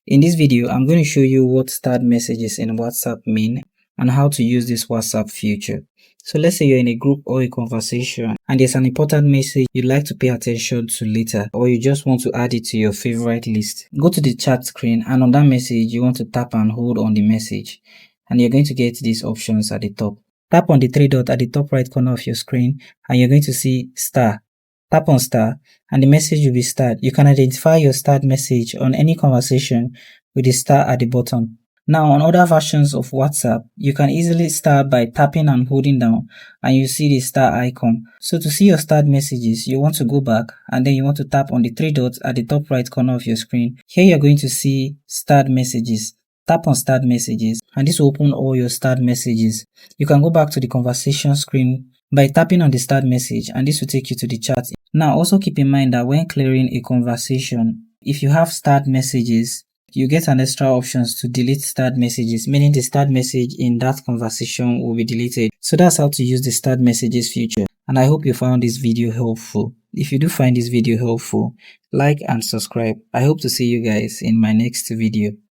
In this video, I'm going to show you what start messages in WhatsApp mean and how to use this WhatsApp feature. So let's say you're in a group or a conversation and there's an important message you'd like to pay attention to later, or you just want to add it to your favorite list. Go to the chat screen, and on that message you want to tap and hold on the message, and you're going to get these options at the top. Tap on the three dots at the top right corner of your screen and you're going to see star. Tap on star and the message will be starred. You can identify your starred message on any conversation with the star at the bottom. Now, on other versions of WhatsApp, you can easily start by tapping and holding down and you see the star icon. So to see your starred messages, you want to go back and then you want to tap on the three dots at the top right corner of your screen. Here you're going to see starred messages. Tap on starred messages and this will open all your starred messages. You can go back to the conversation screen by tapping on the start message, and this will take you to the chat. Now also keep in mind that when clearing a conversation, if you have start messages, you get an extra options to delete start messages, meaning the start message in that conversation will be deleted. So that's how to use the start messages feature, and I hope you found this video helpful. If you do find this video helpful, like and subscribe. I hope to see you guys in my next video.